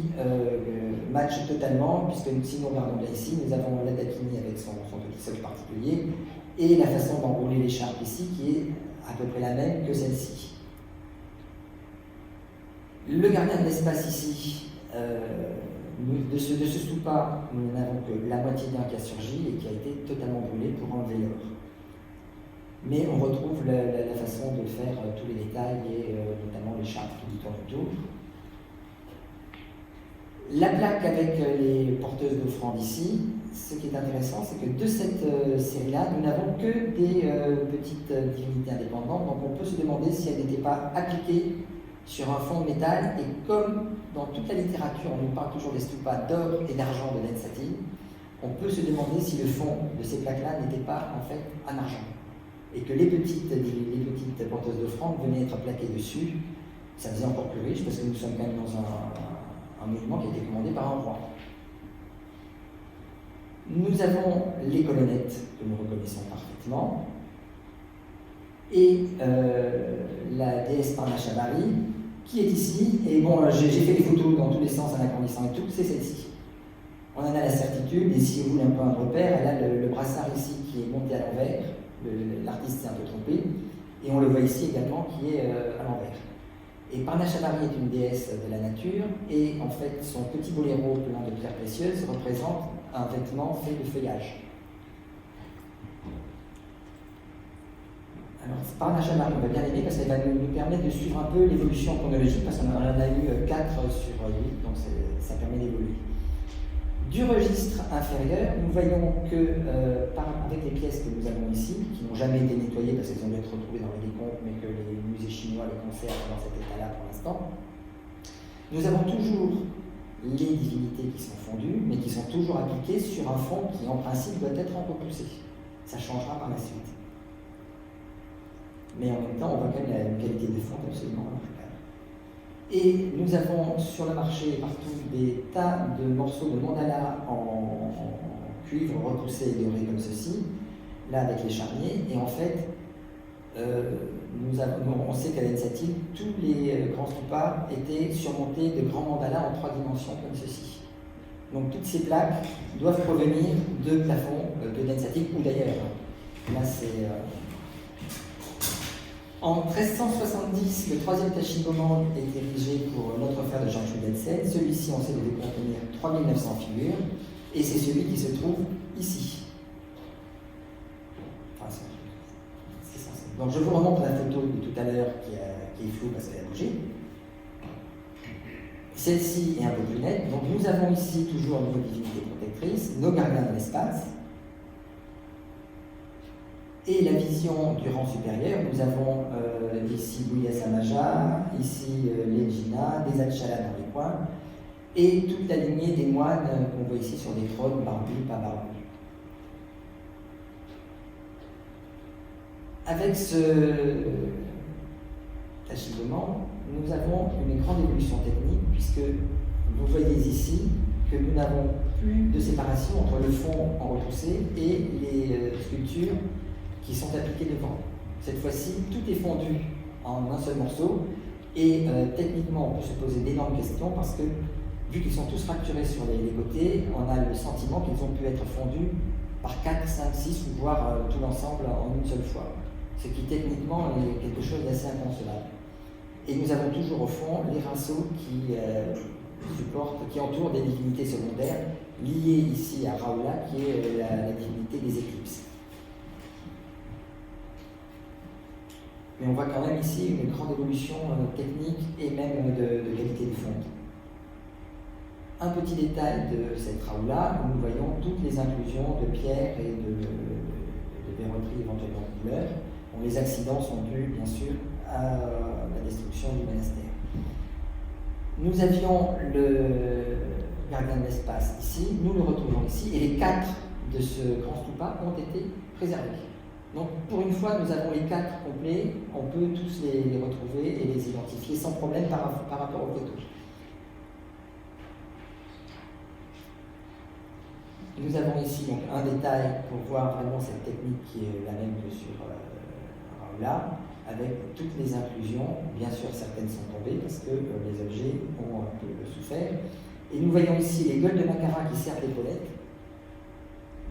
matchent totalement, puisque si nous regardons bien ici, nous avons la dakini avec son petit socle particulier et la façon d'enrouler l'écharpe ici qui est à peu près la même que celle-ci. Le gardien de l'espace ici, de ce stupa, nous n'avons que la moitié d'un qui a surgi et qui a été totalement brûlé pour enlever l'or. Mais on retrouve la façon de faire tous les détails et notamment l'écharpe qui tourne autour. La plaque avec les porteuses d'offrandes ici, ce qui est intéressant, c'est que de cette série-là, nous n'avons que des petites divinités indépendantes, donc on peut se demander si elles n'étaient pas appliquées sur un fond de métal, et comme dans toute la littérature, on nous parle toujours des stupas d'or et d'argent de Nensati, on peut se demander si le fond de ces plaques-là n'était pas en fait en argent, et que les petites porteuses d'offrandes venaient être plaquées dessus. Ça faisait encore plus riche, parce que nous sommes quand même dans un monument qui a été commandé par un roi. Nous avons les colonnettes que nous reconnaissons parfaitement, et la déesse Parnashabari qui est ici, et bon, j'ai fait des photos dans tous les sens en agrandissant et tout, c'est celle-ci. On en a la certitude, et si vous voulez un peu un repère, elle a le brassard ici qui est monté à l'envers, l'artiste s'est un peu trompé, et on le voit ici également qui est à l'envers. Et Parnashabari est une déesse de la nature, et en fait son petit boléro plein de pierres précieuses représente un vêtement fait de feuillage. Alors Parnashabari, on va bien l'aimer parce qu'elle va nous permettre de suivre un peu l'évolution chronologique, parce qu'on en a eu 4 sur 8, donc ça permet d'évoluer. Du registre inférieur, nous voyons que, avec les pièces que nous avons ici, qui n'ont jamais été nettoyées parce qu'elles ont dû être retrouvées dans les décombres, mais que les musées chinois les conservent dans cet état-là pour l'instant, nous avons toujours les divinités qui sont fondues, mais qui sont toujours appliquées sur un fond qui, en principe, doit être repoussé. Ça changera par la suite. Mais en même temps, on voit quand même une qualité de fond absolument remarquable. Et nous avons sur le marché partout des tas de morceaux de mandala en cuivre repoussé et doré comme ceci, là avec les charniers, et en fait, on sait qu'à Nensati, tous les grands stupas étaient surmontés de grands mandalas en 3 dimensions comme ceci. Donc toutes ces plaques doivent provenir de plafonds de Nensati ou d'ailleurs. Là c'est... En 1370, le 3e Tachigoman est érigé pour notre frère de Jean Chudensen. Celui-ci, on sait, devait contenir 3900 figures, et c'est celui qui se trouve ici. Enfin, c'est censé. Donc je vous remontre la photo de tout à l'heure qui est floue parce qu'elle a bougé. Celle-ci est un peu plus nette. Donc nous avons ici toujours nos divinités protectrices, nos gardiens de l'espace. Et la vision du rang supérieur, nous avons ici Bouya Samaja, ici les Jina, des Achala dans les coins, et toute la lignée des moines qu'on voit ici sur des trônes, barbus, pas barbus. Avec ce Tachigoman, nous avons une grande évolution technique, puisque vous voyez ici que nous n'avons plus de séparation entre le fond en repoussé et les sculptures qui sont appliqués devant. Cette fois-ci, tout est fondu en un seul morceau, et techniquement, on peut se poser d'énormes questions parce que, vu qu'ils sont tous fracturés sur les côtés, on a le sentiment qu'ils ont pu être fondus par 4, 5, 6 ou voire tout l'ensemble en une seule fois. Ce qui techniquement est quelque chose d'assez inconcevable. Et nous avons toujours au fond les rinceaux qui entourent des divinités secondaires, liées ici à Raoula, qui est la divinité des éclipses. Mais on voit quand même ici une grande évolution technique et même de qualité de fonte. Un petit détail de cette Raoula, où nous voyons toutes les inclusions de pierres et de verroterie éventuellement de couleur. Bon, les accidents sont dus, bien sûr, à la destruction du monastère. Nous avions le gardien de l'espace ici, nous le retrouvons ici, et les 4 de ce grand stupa ont été préservés. Donc pour une fois, nous avons les 4 complets, on peut tous les retrouver et les identifier sans problème par rapport aux photos. Nous avons ici donc un détail pour voir vraiment cette technique qui est la même que sur Raoula, avec toutes les inclusions. Bien sûr, certaines sont tombées parce que les objets ont un peu souffert. Et nous voyons ici les gueules de Macara qui servent d'épaulette.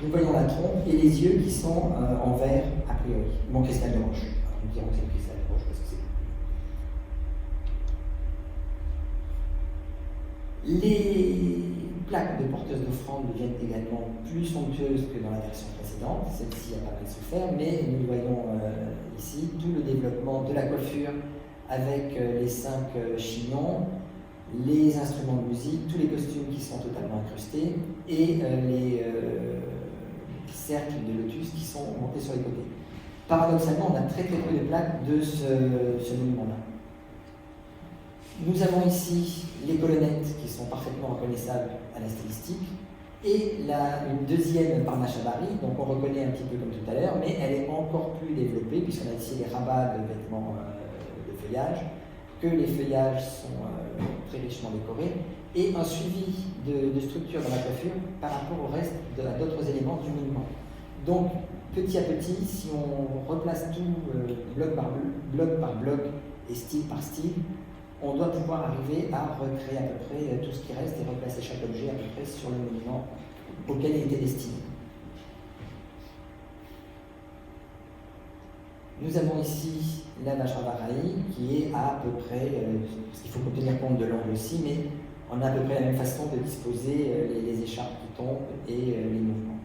Nous voyons la trompe et les yeux qui sont en verre, a priori. Mon cristal de roche. Alors, nous dirons que c'est le cristal de roche parce que c'est. Les plaques de porteuses d'offrande deviennent également plus somptueuses que dans la version précédente. Celle-ci a pas mal souffert, mais nous voyons ici tout le développement de la coiffure avec les 5 chignons, les instruments de musique, tous les costumes qui sont totalement incrustés et les cercles de lotus qui sont montés sur les côtés. Paradoxalement, on a très peu de plaques de ce monument-là. Nous avons ici les colonnettes qui sont parfaitement reconnaissables à la stylistique et une deuxième Parnashabari, donc on reconnaît un petit peu comme tout à l'heure, mais elle est encore plus développée puisqu'on a ici les rabats de vêtements de feuillage, que les feuillages sont très richement décorés, et un suivi de structure dans la coiffure par rapport au reste à d'autres éléments du monument. Donc, petit à petit, si on replace tout bloc par bloc et style par style, on doit pouvoir arriver à recréer à peu près tout ce qui reste et replacer chaque objet à peu près sur le monument auquel il était destiné. Nous avons ici la Vajravarahi qui est à peu près, parce qu'il faut tenir compte de l'angle aussi, mais on a à peu près la même façon de disposer les écharpes qui tombent et les mouvements.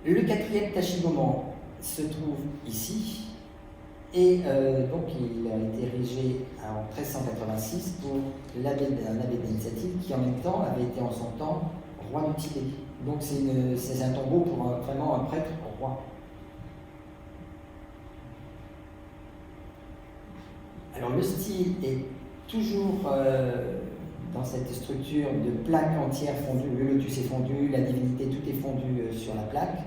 Le 4e Tachigoman se trouve ici, et donc il a été érigé en 1386 pour l'abbé d'initiative qui en même temps avait été en son temps roi du Tibet. Donc c'est un tombeau pour vraiment un prêtre roi. Alors le style est toujours dans cette structure de plaque entière fondue, le lotus est fondu, la divinité, tout est fondu sur la plaque.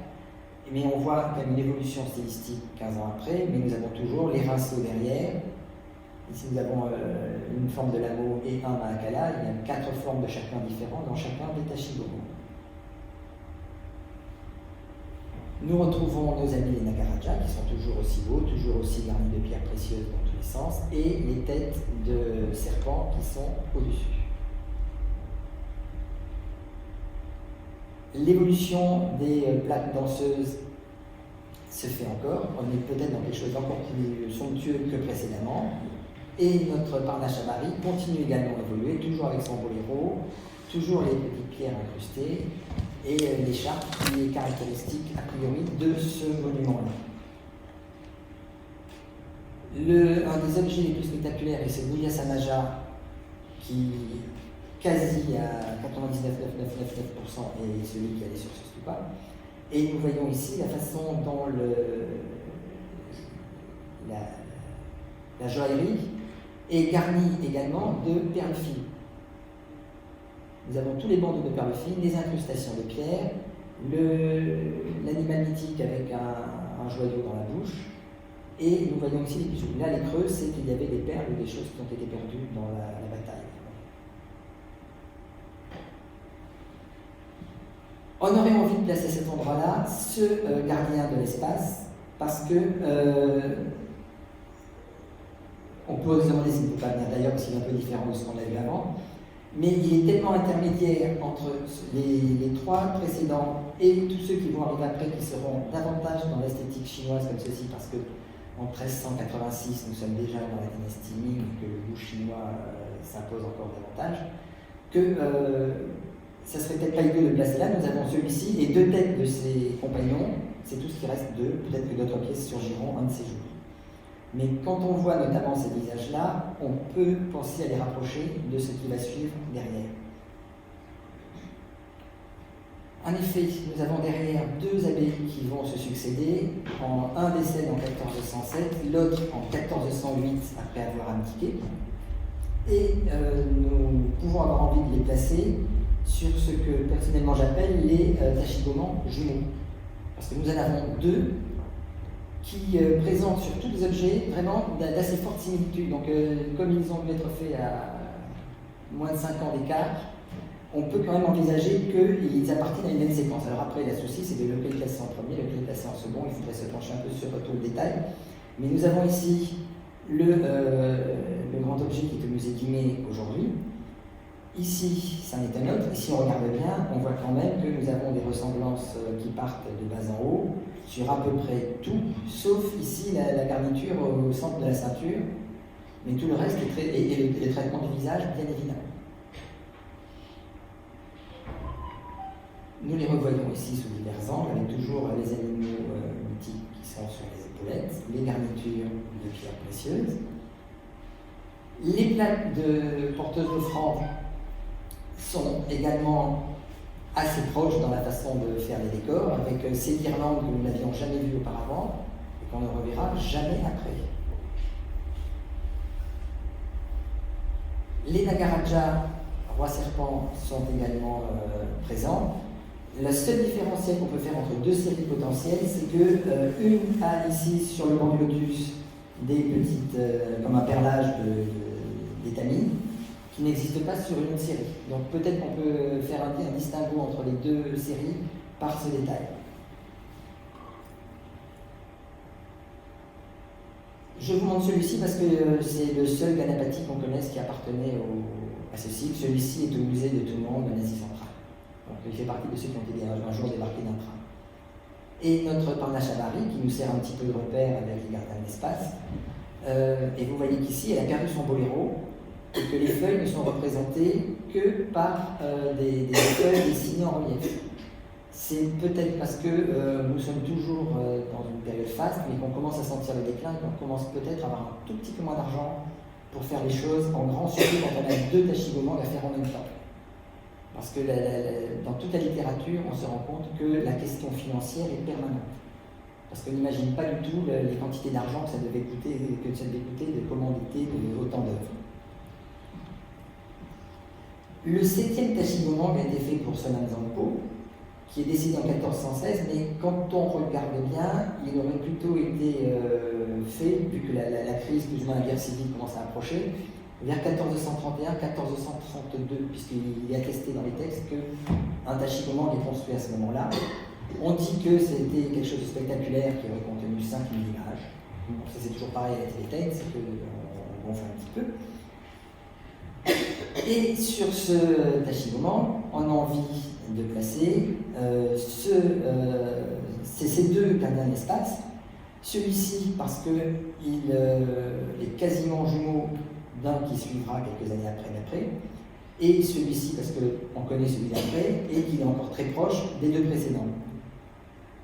Mais on voit quand même une évolution stylistique 15 ans après, mais nous avons toujours les rinceaux derrière. Ici nous avons une forme de lamo et un mahakala, il y a 4 formes de chacun différents dans chacun des Tachigoman. Nous retrouvons nos amis les Nagaraja qui sont toujours aussi beaux, toujours aussi garnis de pierres précieuses dans tous les sens, et les têtes de serpents qui sont au-dessus. L'évolution des plaques danseuses se fait encore, on est peut-être dans quelque chose d'encore plus somptueux que précédemment, et notre Parnashabari continue également à évoluer, toujours avec son boléro, toujours les petites pierres incrustées, et l'écharpe qui est caractéristique a priori de ce monument-là. Un des objets les plus spectaculaires est ce Buddha Samaja qui quasi à 99,999% est celui qui allait sur ce stupa. Et nous voyons ici la façon dont la joaillerie est garnie également de perles fines. Nous avons tous les bandeaux de perles fines, les incrustations de pierre, l'animal mythique avec un joyau dans la bouche, et nous voyons ici les bijoux. Là, les creux, c'est qu'il y avait des perles ou des choses qui ont été perdues dans la bataille. On aurait envie de placer cet endroit-là, ce gardien de l'espace, parce que on peut se demander s'il ne peut pas venir d'ailleurs, parce qu'il est un peu différent de ce qu'on a vu avant, mais il est tellement intermédiaire entre les 3 précédents et tous ceux qui vont arriver après, qui seront davantage dans l'esthétique chinoise comme ceci, parce que en 1386, nous sommes déjà dans la dynastie Ming, que le goût chinois s'impose encore davantage, que ça serait peut-être pas idée de le placer là. Nous avons celui-ci et 2 têtes de ses compagnons, c'est tout ce qui reste d'eux, peut-être que d'autres pièces surgiront un de ces jours. Mais quand on voit notamment ces visages-là, on peut penser à les rapprocher de ce qui va suivre derrière. En effet, nous avons derrière deux abbés qui vont se succéder. Un décède en 1407, l'autre en 1408 après avoir abdiqué. Et nous pouvons avoir envie de les placer sur ce que personnellement j'appelle les tachigomans jumeaux. Parce que nous en avons deux qui présentent sur tous les objets vraiment d'assez fortes similitudes. Donc comme ils ont dû être faits à moins de 5 ans d'écart, on peut quand même envisager qu'ils appartiennent à une même séquence. Alors après, le souci, c'est de lequel classer en premier, lequel classer en second. Il faudrait se pencher un peu sur tout le détail. Mais nous avons ici le grand objet qui est au musée Guimet aujourd'hui. Ici, c'en est un autre. Et si on regarde bien, on voit quand même que nous avons des ressemblances qui partent de bas en haut sur à peu près tout, sauf ici la garniture au centre de la ceinture. Mais tout le reste et le traitement du visage, bien évidemment. Nous les revoyons ici sous divers angles, avec toujours les animaux mythiques qui sont sur les épaulettes, les garnitures de pierres précieuses. Les plaques de porteuses d'offrandes sont également assez proches dans la façon de faire les décors, avec ces guirlandes que nous n'avions jamais vues auparavant et qu'on ne reverra jamais après. Les Nagaraja, roi serpent, sont également présents. La seule différentiel qu'on peut faire entre deux séries potentielles, c'est que une a ici sur le banc du lotus des petites, comme un perlage d'étamines, qui n'existe pas sur une autre série. Donc peut-être qu'on peut faire un distinguo entre les deux séries par ce détail. Je vous montre celui-ci parce que c'est le seul ganapati qu'on connaisse qui appartenait à ce cycle. Celui-ci est au musée de tout le monde en Asie centrale. Donc il fait partie de ceux qui ont été un jour débarqués d'un train. Et notre Parnashabari, qui nous sert un petit peu de repère avec les gardiens de l'espace. Et vous voyez qu'ici, elle a perdu son boléro et que les feuilles ne sont représentées que par des feuilles dessinées en relief. C'est peut-être parce que nous sommes toujours dans une période faste, mais qu'on commence à sentir le déclin et qu'on commence peut-être à avoir un tout petit peu moins d'argent pour faire les choses en grand, surtout quand on a deux tachigomans à faire en même temps. Parce que dans toute la littérature, on se rend compte que la question financière est permanente. Parce qu'on n'imagine pas du tout les quantités d'argent que ça devait coûter de commanditer autant d'œuvres. Le 7e tachigoman a été fait pour Sonan Zampo, qui est décédé en 1416, mais quand on regarde bien, il aurait plutôt été fait, vu que la crise, plus ou moins la guerre civile commence à approcher, vers 1431-1432, puisqu'il est attesté dans les textes qu'un tachigoman est construit à ce moment-là. On dit que c'était quelque chose de spectaculaire qui aurait contenu 5000 images. Bon, ça c'est toujours pareil avec les textes, c'est qu'on gonfle un petit peu. Et sur ce tachigoman, on a envie de placer c'est ces deux gardiens d'espace. Celui-ci parce qu'il est quasiment jumeau d'un qui suivra quelques années après, et celui-ci parce qu'on connaît celui d'après et qu'il est encore très proche des deux précédents.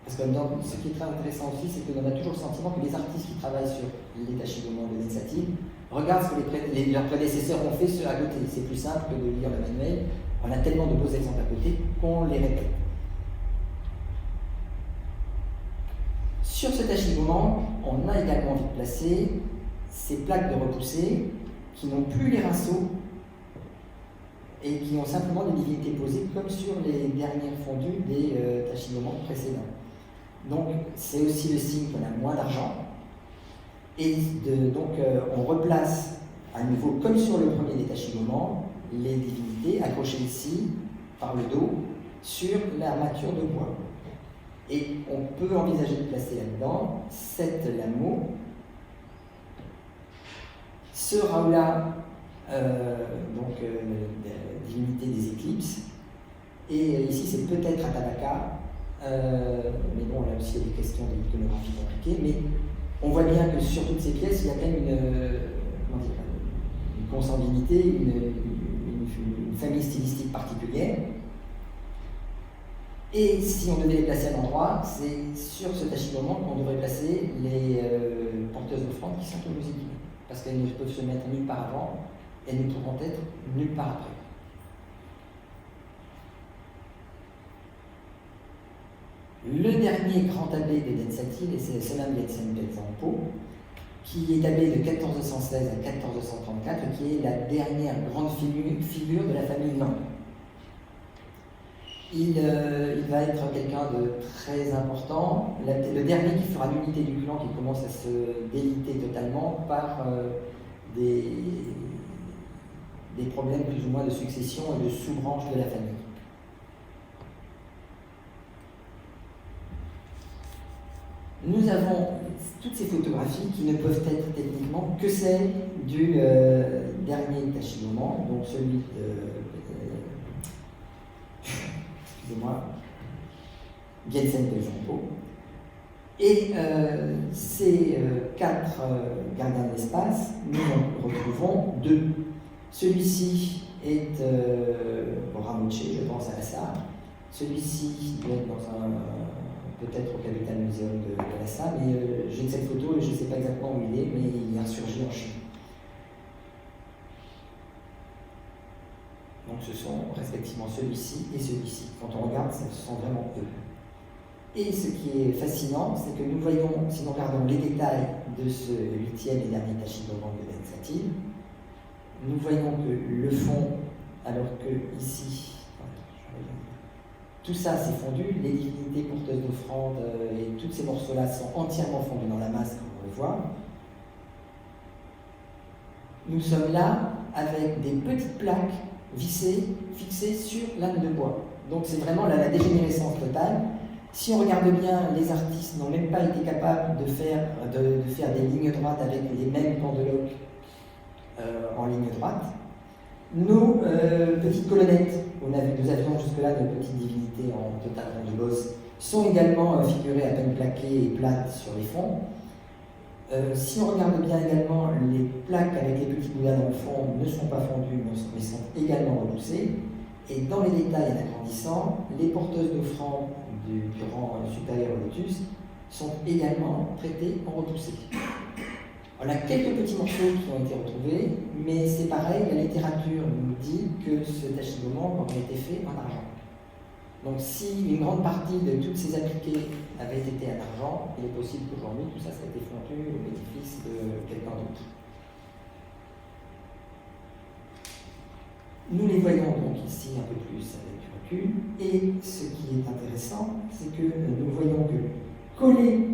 Parce que ce qui est très intéressant aussi, c'est qu'on a toujours le sentiment que les artistes qui travaillent sur les tachigomans de Netsati regardent ce que leurs prédécesseurs ont fait à côté. C'est plus simple que de lire le manuel. On a tellement de beaux exemples à côté qu'on les répète. Sur ce tachigoman, on a également envie de placer ces plaques de repoussés qui n'ont plus les rinceaux et qui ont simplement des divinités posées comme sur les dernières fondues des tachigomans précédents. Donc c'est aussi le signe qu'on a moins d'argent et donc on replace à nouveau comme sur le premier des tachigomans les divinités accrochées ici par le dos sur l'armature de bois. Et on peut envisager de placer là-dedans 7 lameaux. Ce Raoula, divinité des éclipses, et ici c'est peut-être Atabaka, mais bon là aussi il y a des questions d'iconographie compliquées, mais on voit bien que sur toutes ces pièces il y a quand même une consanguinité, une famille stylistique particulière. Et si on devait les placer à l'endroit, c'est sur ce tachigoman qu'on devrait placer les porteuses d'offrandes qui sont au musée Guimet. Parce qu'elles ne peuvent se mettre nulle part avant, elles ne pourront être nulle part après. Le dernier grand abbé de Densati, c'est Selam Yetsen Pelzampo, qui est abbé de 1416 à 1434, qui est la dernière grande figure de la famille Nang. Il va être quelqu'un de très important, le dernier qui fera l'unité du clan, qui commence à se déliter totalement par des problèmes plus ou moins de succession et de sous-branches de la famille. Nous avons toutes ces photographies qui ne peuvent être techniquement que celles du dernier Tachigoman, donc celui excusez-moi, Gyatsen Pelzampo. Et ces quatre gardiens de l'espace, nous en retrouvons deux. Celui-ci est au Ramoche, je pense à Lhasa. Celui-ci doit être peut-être au Capital Museum de Lhasa, mais j'ai cette photo et je ne sais pas exactement où il est, mais il a surgi en Chine. Donc ce sont respectivement celui-ci et celui-ci. Quand on regarde, ce sont vraiment eux. Et ce qui est fascinant, c'est que nous voyons, si nous regardons les détails de ce 8e et dernier Tachigoman de Densati, nous voyons que le fond, alors que ici, tout ça s'est fondu, les divinités porteuses d'offrandes et tous ces morceaux-là sont entièrement fondus dans la masse, comme on le voit. Nous sommes là avec des petites plaques vissées, fixées sur l'âne de bois. Donc c'est vraiment la dégénérescence totale. Si on regarde bien, les artistes n'ont même pas été capables de faire des lignes droites avec les mêmes pendeloques en ligne droite. Nos petites colonnettes, nous avions jusque-là nos petites divinités en total rond de bosse, sont également figurées à peine plaquées et plates sur les fonds. Si on regarde bien également, les plaques avec les petits bouddhas dans le fond ne sont pas fondues, mais sont également repoussées. Et dans les détails en agrandissant, les porteuses d'offrandes du rang supérieur au lotus sont également traitées en repoussé. On a quelques petits morceaux qui ont été retrouvés, mais c'est pareil, la littérature nous dit que ce Tachigoman aurait été fait en argent. Donc si une grande partie de toutes ces appliquées avaient été en argent, il est possible qu'aujourd'hui tout ça a été fondu au bénéfice de quelqu'un d'autre. Nous les voyons donc ici un peu plus avec du recul, et ce qui est intéressant, c'est que nous voyons que collé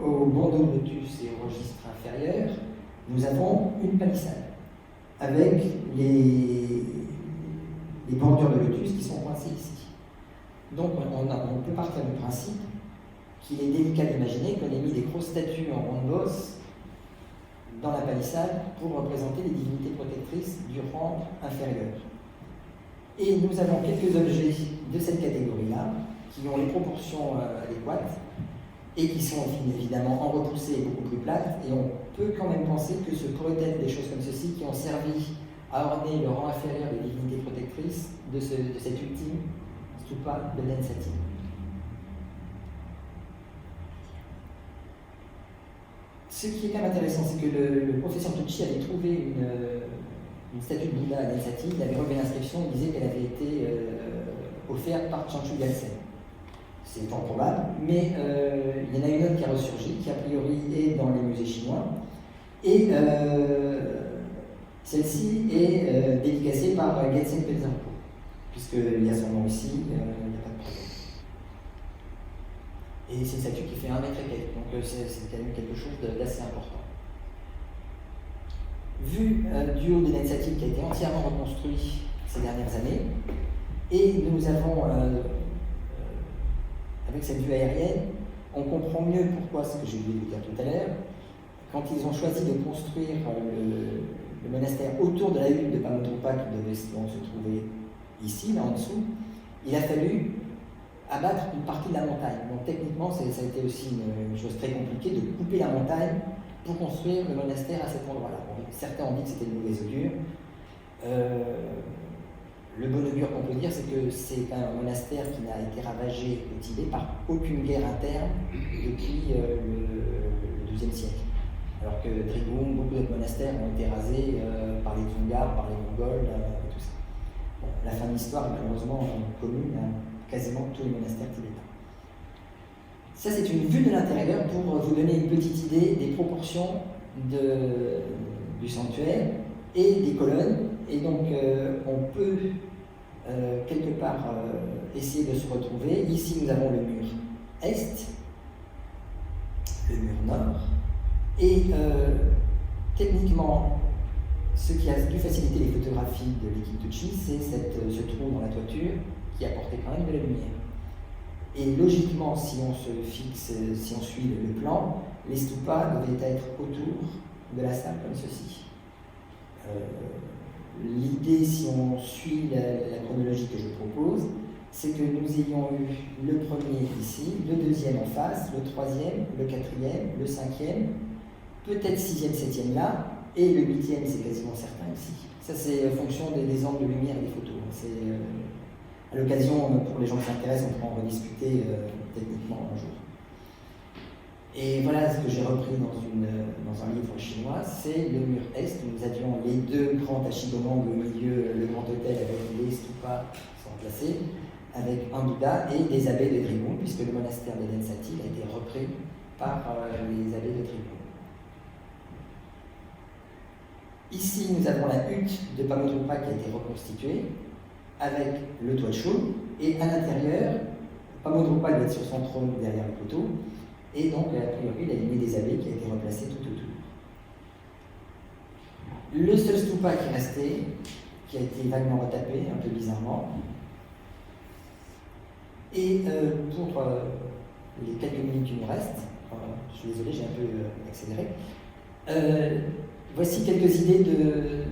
au bandeau de lotus et au registre inférieur, nous avons une palissade avec les bordures de lotus qui sont coincées ici. Donc on peut partir du principe qu'il est délicat d'imaginer qu'on ait mis des grosses statues en ronde bosse dans la palissade pour représenter les divinités protectrices du rang inférieur. Et nous avons quelques objets de cette catégorie-là qui ont les proportions adéquates et qui sont évidemment en repoussé et beaucoup plus plates, et on peut quand même penser que ce pourrait être des choses comme ceci qui ont servi à orner le rang inférieur des divinités protectrices de cet ultime stupa de Densati. Ce qui est quand même intéressant, c'est que le professeur Tucci avait trouvé une statue de Bouddha à Densati. Il avait relevé l'inscription, il disait qu'elle avait été offerte par Chanchu Gyatsen. C'est fort probable, mais il y en a une autre qui a ressurgi, qui a priori est dans les musées chinois, et celle-ci est dédicacée par Gyatsen Pelzampo, puisqu'il y a son nom ici, il n'y a pas de problème. Et c'est une statue qui fait 1 mètre et quelques, donc c'est quand même quelque chose d'assez important. Vu du haut de Densati qui a été entièrement reconstruit ces dernières années, et nous avons avec cette vue aérienne, on comprend mieux pourquoi, ce que j'ai oublié de vous dire tout à l'heure, quand ils ont choisi de construire le monastère autour de la hutte de Pamodrupa qui devait donc se trouver ici, là en dessous, il a fallu abattre une partie de la montagne. Donc techniquement, ça a été aussi une chose très compliquée de couper la montagne pour construire le monastère à cet endroit-là. Bon, certains ont dit que c'était une mauvaise augure. Le bon augure qu'on peut dire, c'est que c'est un monastère qui n'a été ravagé au Tibet par aucune guerre interne depuis le XIIe siècle. Alors que Drigung, beaucoup d'autres monastères ont été rasés par les Dzungars, par les Mongols, et tout ça. Bon, la fin de l'histoire est malheureusement commune à quasiment tous les monastères tibétains. Ça, c'est une vue de l'intérieur pour vous donner une petite idée des proportions du sanctuaire et des colonnes. Et donc, on peut quelque part essayer de se retrouver. Ici, nous avons le mur est, le mur nord, et techniquement, ce qui a dû faciliter les photographies de l'équipe Tucci, c'est ce trou dans la toiture qui apportait quand même de la lumière. Et logiquement, si on se fixe, si on suit le plan, les stupas devaient être autour de la salle comme ceci. L'idée, si on suit la chronologie que je propose, c'est que nous ayons eu le premier ici, le deuxième en face, le troisième, le quatrième, le cinquième, peut-être sixième, septième là, et le huitième, c'est quasiment certain ici. Ça, c'est en fonction des angles de lumière et des photos. À l'occasion, pour les gens qui s'intéressent, on pourra en rediscuter techniquement un jour. Et voilà ce que j'ai repris dans un livre chinois, c'est le mur est, où nous avions les deux grands tachigomans au milieu, le grand hôtel avec les stupas qui sont placés, avec un Bouddha et des abbés de Dribung, puisque le monastère de Densati a été repris par les abbés de Dribung. Ici, nous avons la hutte de Pamodrupa qui a été reconstituée, avec le toit de chaume, et à l'intérieur, Pamodrupa doit être sur son trône derrière le poteau, et donc a priori il a mis des abbés qui a été replacé tout autour. Le seul stupa qui est resté, qui a été vaguement retapé, un peu bizarrement, et pour les quelques minutes qui nous restent, je suis désolé, j'ai un peu accéléré, voici quelques idées de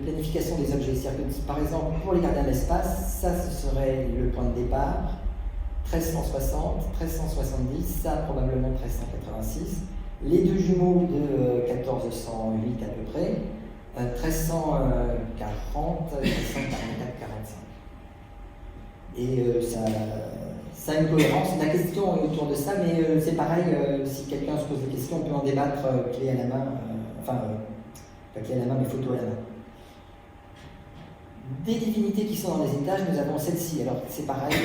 planification des objets. C'est-à-dire que, par exemple, pour les gardiens de l'espace, ça, ce serait le point de départ, 1360, 1370, ça, probablement 1386. Les deux jumeaux de 1408 à peu près, 1340, 1344, 45. Et ça a une cohérence. La question est autour de ça, mais c'est pareil, si quelqu'un se pose des questions, on peut en débattre clé à la main, pas clé à la main, mais photo à la main. Des divinités qui sont dans les étages, nous avons celle-ci. Alors c'est pareil,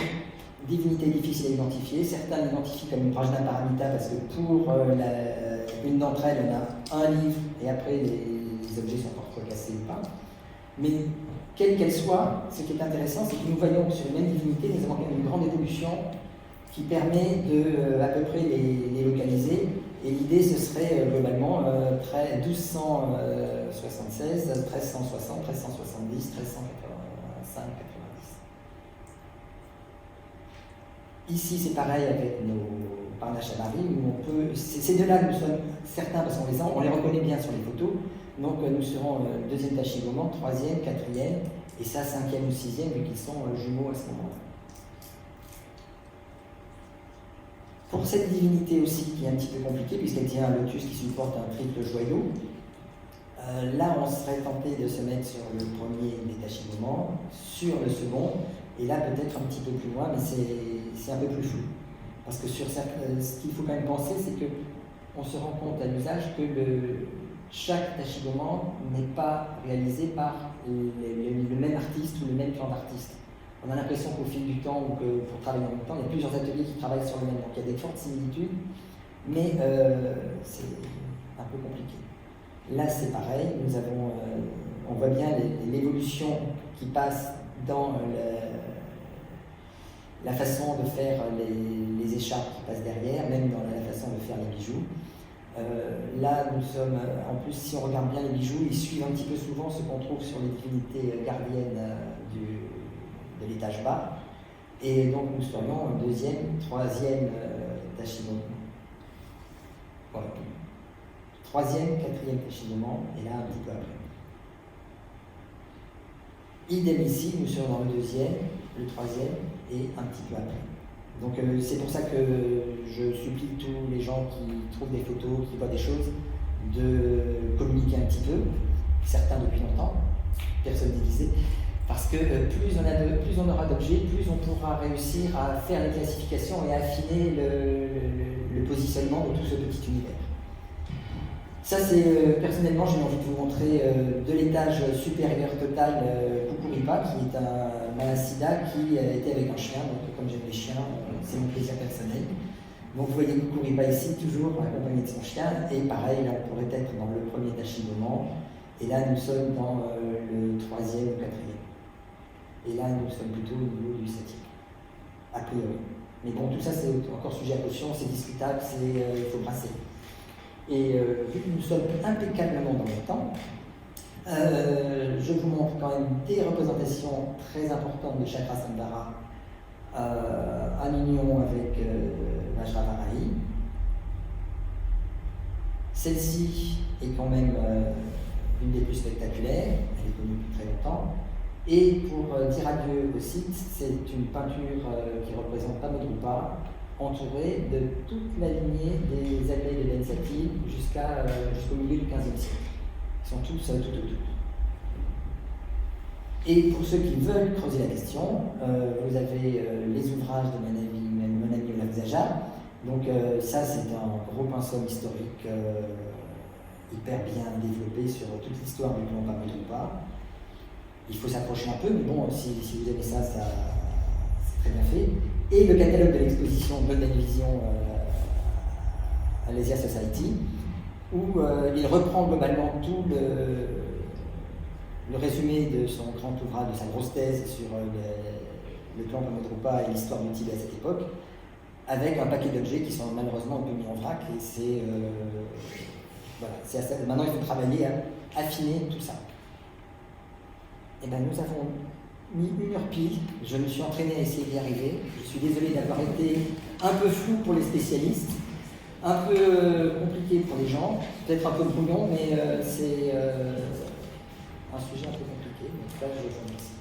divinité difficile à identifier. Certains l'identifient comme une Prajnaparamita parce que pour une d'entre elles, on a un livre et après les objets sont parfois cassés ou pas. Mais quelle qu'elle soit, ce qui est intéressant, c'est que nous voyons que sur les mêmes divinités, nous avons quand même une grande évolution qui permet de à peu près les localiser. Et l'idée, ce serait globalement 1276, 1360, 1370, 1385, 90. Ici, c'est pareil avec nos Parnashamari, où on peut. Ces deux-là, nous sommes certains, parce qu'on les reconnaît bien sur les photos. Donc, nous serons deuxième Tachigoman, troisième, quatrième, et ça, cinquième ou sixième, vu qu'ils sont jumeaux à ce moment-là. Pour cette divinité aussi, qui est un petit peu compliquée, puisqu'elle tient un lotus qui supporte un triple joyau, là, on serait tenté de se mettre sur le premier des Tachigoman, sur le second, et là, peut-être un petit peu plus loin, mais c'est un peu plus flou. Parce que sur ce qu'il faut quand même penser, c'est qu'on se rend compte à l'usage que chaque Tachigoman n'est pas réalisé par le même artiste ou le même clan d'artistes. On a l'impression qu'au fil du temps, ou que pour travailler en même temps, il y a plusieurs ateliers qui travaillent sur le même. Donc il y a des fortes similitudes, mais c'est un peu compliqué. Là, c'est pareil, on voit bien l'évolution qui passe dans la façon de faire les écharpes qui passent derrière, même dans la façon de faire les bijoux. Là, nous sommes, en plus, si on regarde bien les bijoux, ils suivent un petit peu souvent ce qu'on trouve sur les divinités gardiennes de l'étage bas. Et donc, nous serions deuxième, troisième Tachigoman. Voilà. Troisième, quatrième Tachigoman, et là, un petit peu après. Idem ici, nous serons dans le deuxième, le troisième, et un petit peu après. Donc c'est pour ça que je supplie tous les gens qui trouvent des photos, qui voient des choses, de communiquer un petit peu, certains depuis longtemps, personne déguisée, parce que plus on aura d'objets, plus on pourra réussir à faire les classifications et affiner le positionnement de tout ce petit univers. Ça, c'est personnellement, j'ai envie de vous montrer de l'étage supérieur total Kukuripa, qui est un Mahasiddha qui était avec un chien. Donc, comme j'aime les chiens, c'est mon plaisir personnel. Donc vous voyez Kuriba ici, toujours accompagné de son chien, et pareil, là on pourrait être dans le premier tachiboulement, et là nous sommes dans le troisième ou quatrième. Et là nous sommes plutôt au niveau du septième, a priori. Mais bon, tout ça c'est encore sujet à caution, c'est discutable, il faut brasser. Et vu que nous sommes impeccablement dans le temps, je vous montre quand même des représentations très importantes de Chakra Samvara en union avec Vajravarahi. Celle-ci est quand même une des plus spectaculaires, elle est connue depuis très longtemps. Et pour dire adieu au site, c'est une peinture qui représente Pamodrupa, entourée de toute la lignée des abbés de Densati jusqu'au milieu du XVe siècle. Ils sont tous tout autour. Et pour ceux qui veulent creuser la question, vous avez les ouvrages de mon ami Olafzaja. Donc ça, c'est un gros pinceau historique hyper bien développé sur toute l'histoire du clan Pamodrupa. Il faut s'approcher un peu, mais bon, si vous aimez ça, c'est très bien fait. Et le catalogue de l'exposition Golden Vision à l'Asia Society, où il reprend globalement tout le résumé de son grand ouvrage, de sa grosse thèse sur le clan Pamodrupa et l'histoire du Tibet à cette époque, avec un paquet d'objets qui sont malheureusement un peu mis en vrac, et c'est voilà, maintenant il faut travailler à affiner tout ça. Et bien nous avons mis 1 heure pile, je me suis entraîné à essayer d'y arriver, je suis désolé d'avoir été un peu flou pour les spécialistes, un peu compliqué pour les gens, peut-être un peu brouillon, mais c'est un sujet un peu compliqué, en tout cas je vous remercie.